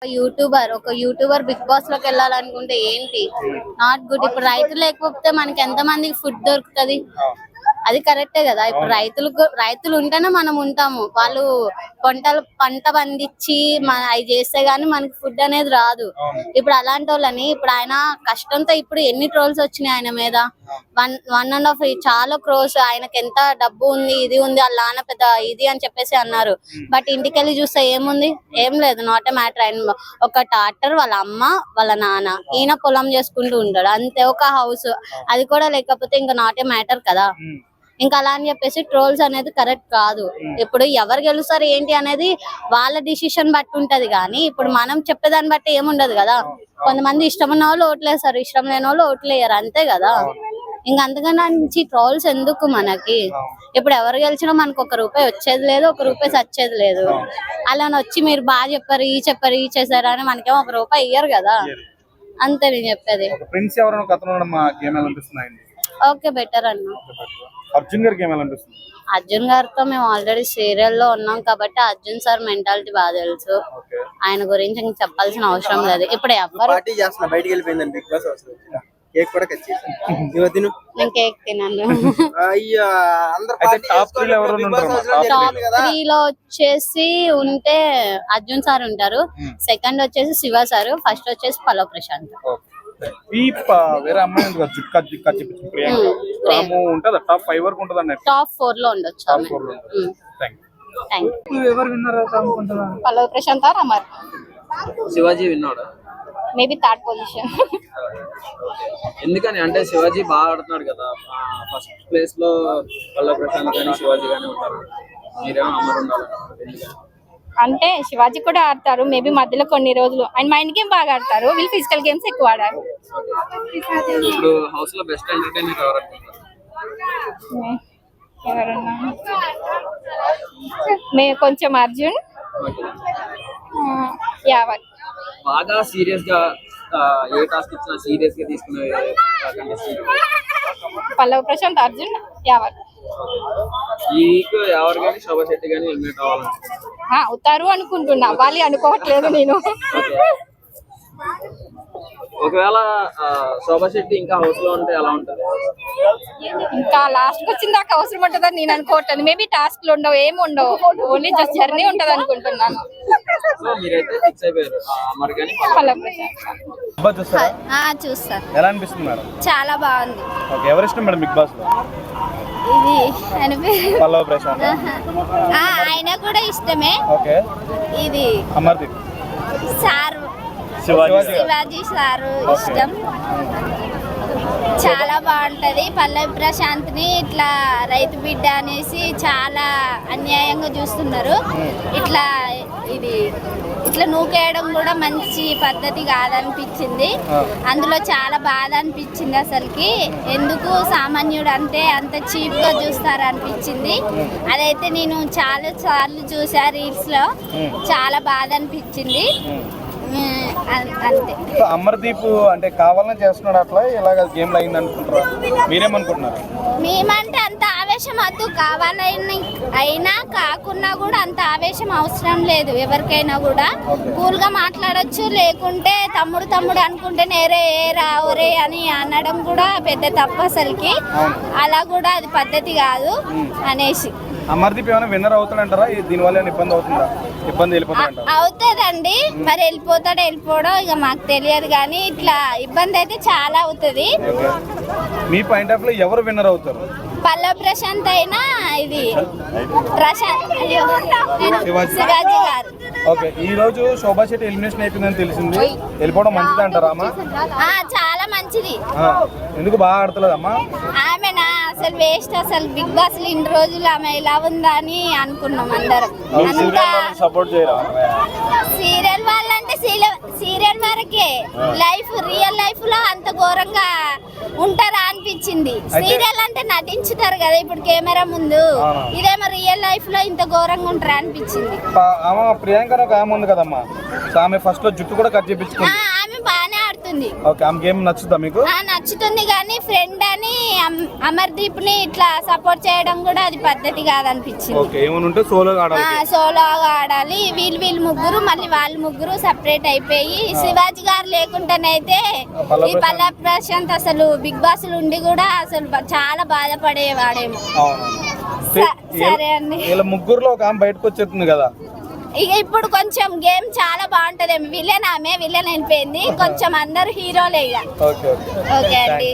ఒక YouTuber big boss లోకి వెళ్ళాలనుకుంటే ఏంటి నాట్ గుడ్. ఇప్పుడు రైతులు లేకపోతే మనకి ఎంత మందికి ఫుడ్ దొరుకుతది? అది కరెక్టే కదా. ఇప్పుడు రైతులు ఉంటేనే మనం ఉంటాము. వాళ్ళు పంట పండించి అవి చేస్తే గానీ మనకి ఫుడ్ అనేది రాదు. ఇప్పుడు అలాంటి వాళ్ళని ఇప్పుడు ఆయన కష్టంతో ఇప్పుడు ఎన్ని ట్రోల్స్ వచ్చినాయి ఆయన మీద. 1.5 చాలా క్రోర్స్, ఆయనకి ఎంత డబ్బు ఉంది, ఇది ఉంది, వాళ్ళ నాన్న పెద్ద ఇది అని చెప్పేసి అన్నారు. బట్ ఇంటికెళ్ళి చూస్తే ఏముంది? ఏం లేదు. Not a matter. ఆయన ఒక డాక్టర్, వాళ్ళ అమ్మ, వాళ్ళ నాన్న, ఈయన పొలం చేసుకుంటూ ఉంటాడు అంతే. ఒక హౌస్, అది కూడా లేకపోతే ఇంకా నాట్ ఏ మ్యాటర్ కదా. ఇంకా అలా అని చెప్పేసి ట్రోల్స్ అనేది కరెక్ట్ కాదు. ఇప్పుడు ఎవరు గెలుస్తారు ఏంటి అనేది వాళ్ళ డిసిషన్ బట్టి ఉంటది. కానీ ఇప్పుడు మనం చెప్పేదాన్ని బట్టి ఏముండదు కదా. కొంతమంది ఇష్టం ఉన్న వాళ్ళు ఓట్లేస్తారు, ఇష్టం లేని వాళ్ళు ఓట్లేయరు, అంతే కదా. ఇంకా అంతకన్నా నుంచి ట్రోల్స్ ఎందుకు మనకి? ఇప్పుడు ఎవరు గెలిచినా మనకు ₹1 వచ్చేది లేదు, ₹1 సచ్చేది లేదు. అలా వచ్చి మీరు బాగా చెప్పారు, ఈ చేశారు అని మనకేమో ₹1 ఇయ్యరు కదా. అంతే నేను చెప్పేది. ఓకే, బెటర్ అన్న. అర్జున్ గారితో మేము ఆల్రెడీ సీరియల్ లో ఉన్నాం కాబట్టి అర్జున్ సార్ మెంటాలిటీ బాగా తెలుసు. ఆయన గురించి ఇంక చెప్పాల్సిన అవసరం లేదు. ఇప్పుడు నేను కేక్ తినను. టాప్ 3 లో వచ్చేసి ఉంటే అర్జున్ సార్ ఉంటారు, సెకండ్ వచ్చేసి శివ సార్, ఫస్ట్ వచ్చేసి పల్లవ్ ప్రశాంత్. టాప్ 4 లో ఉండొచ్చు. పల్లవ్ ప్రశాంత్ ఆర్ అమర్. శివాజీ విన్నాడు. Maybe third position. ఎందుకని అంటే శివాజీ బాగా ఆడుతున్నాడు కదా. ఫస్ట్ ప్లేస్ లో పల్లవ్ ప్రశాంత్ కానీ శివాజీ గానీ ఉంటారు. మీరేమో అమర్ ఉండాలి. అంటే శివాజీ కూడా ఆడతారు, మేబీ మధ్యలో కొన్ని రోజులు. అండ్ మైండ్ గేమ్ బాగా ఆడతారు, వీళ్ళు ఫిజికల్ గేమ్స్ ఎక్కువ ఆడారు. ఇప్పుడు హౌస్ లో బెస్ట్ ఎంటర్టైనర్ ఎవరన్నా కొంచెం అర్జున్, యావర్. బాగా సీరియస్ గా ఏ టాస్క్ ఇచ్చినా సీరియస్ గా తీసుకునే పల్లవ్ ప్రశాంత్, అర్జున్, యావర్. ఈ వీక్ ఎవరు కానీ శోభా శెట్టి కానీ ఎలిమినేట్ అవుతారు అనుకుంటున్నా, వాళ్ళు అనుకోవట్లేదు నేను. ఒకవేళ శోభా శెట్టి ఇంకా హౌస్ లో ఉంటే ఎలా ఉంటది? ఇంకా లాస్ట్ కి వచ్చిన దాకా అవసరం ఉంటదని నేను అనుకోవట్లేదు. మేబీ టాస్క్ లు ఉండవు, ఏమి ఉండవు, ఓన్లీ జస్ట్ జర్నీ ఉంటది అనుకుంటున్నాను. మీరైతే ఫిక్స్ అయిపోయారు మరి కానీ చూస్తాను. ఎలా అనిపిస్తుంది మేడం? చాలా బాగుంది. ఎవరు ఇష్టం మేడం బిగ్ బాస్ లో? ఇది ఆయన పేరు పల్లవ్ ప్రశాంత్. ఆయన కూడా ఇష్టమే. ఇది అమర్దీప్ సార్, శివాజీ సారు ఇష్టం. చాలా బాగుంటది. పల్లవి ప్రశాంత్ ని ఇట్లా రైతు బిడ్డ అనేసి చాలా అన్యాయంగా చూస్తున్నారు. ఇట్లా నూకేయడం కూడా మంచి పద్ధతి కాదనిపించింది. అందులో చాలా బాధ అనిపించింది. అసలుకి ఎందుకు సామాన్యుడు అంటే అంత చీప్ గా చూస్తారు అనిపించింది. అదైతే నేను చాలా సార్లు చూసా రీల్స్ లో, చాలా బాధ అనిపించింది. అంతే. అమర్దీప్ అంటే కావాలని చేస్తున్నాడు అట్లా, ఇలాగ గేమ్ లో అయింది అనుకుంటారా? మీరేమనుకుంటున్నారు? మేమంటే అంత ఆవేశం వద్దు, అయినా కాకున్నా కూడా అంత ఆవేశం అవసరం లేదు. ఎవరికైనా కూడా కూల్ గా మాట్లాడొచ్చు, లేకుంటే తమ్ముడు అనుకుంటే నేరే రావరే అని అనడం కూడా పెద్ద తప్పు అసలుకి. అలా కూడా అది పద్ధతి కాదు అనేసి. అమర్దీప్ ఏమైనా విన్నర్ అవుతాడంటారా? దీనివల్ల ఇబ్బంది అవుతుందా? అవుతుందండి. మరి వెళ్ళిపోవడం ఇక మాకు తెలియదు, కానీ ఇట్లా ఇబ్బంది అయితే చాలా అవుతుంది. మీ పాయింట్ ఆఫ్ లో ఎవరు విన్నర్ అవుతారు? పల్లవ్ ప్రశాంత్ అయినా ఇది శివాజీ గారు. ఓకే, ఈ రోజు శోభా శెట్టి ఎలిమినేషన్ అయిపోయిందని తెలిసింది, వెళ్ళిపోవడం మంచిది అంటారా అమ్మా? చాలా మంచిది. ఎందుకు బాగా ఆడతలేదమ్మా? ఆమెనా అసలు వేస్ట్. అసలు బిగ్ బాస్ లో ఇన్ని రోజులు ఆమె ఎలా ఉందా అని అనుకున్నాం అందరం. సపోర్ట్ చేయరా? సీరియల్ వాళ్ళంటే సీరియల్ వరకే, రియల్ లైఫ్ లో అంత ఘోరంగా ఉంటారా అనిపించింది. సీరియల్ అంటే నటించుతారు కదా ఇప్పుడు కెమెరా ముందు, ఇదేమో రియల్ లైఫ్ లో ఇంత ఘోరంగా ఉంటారా అనిపించింది. ప్రియాంక ఒక ఆమె ఉంది కదమ్మా, ఆమె ఫస్ట్ లో జుట్టు కూడా కట్ చేయించుకుంది. ఆమె బాగానే ఆడుతుంది. నచ్చుతుంది. ఓకే, ఆమె గేమ్ నచ్చుతా మీకు? నచ్చుతుంది కానీ ఫ్రెండ్ అని అమర్దీప్ ని ఇట్లా సపోర్ట్ చేయడం కూడా అది పద్ధతి కాదనిపించింది. ఓకే, ఏమైనా ఉంటే సోలోగా ఆడాలి. సోలోగా ఆడాలి. వీళ్ళు ముగ్గురు మళ్ళీ వాళ్ళు ముగ్గురు సెపరేట్ అయిపోయి శివాజీ గారు లేకుండానైతే ఈ పల్లా ప్రశాంత్ అసలు బిగ్ బాస్ ఉండి కూడా అసలు చాలా బాధపడేవాడేమో. సరే అండి, వీళ్ళ ముగ్గురులో ఒక ఆమె బయటకు వచ్చేస్తుంది కదా. ఇక ఇప్పుడు కొంచెం గేమ్ చాలా బాగుంటదేమో. విలన్ అయిపోయింది, కొంచెం అందరు హీరోలే ఇక. ఓకే ఓకే అండి.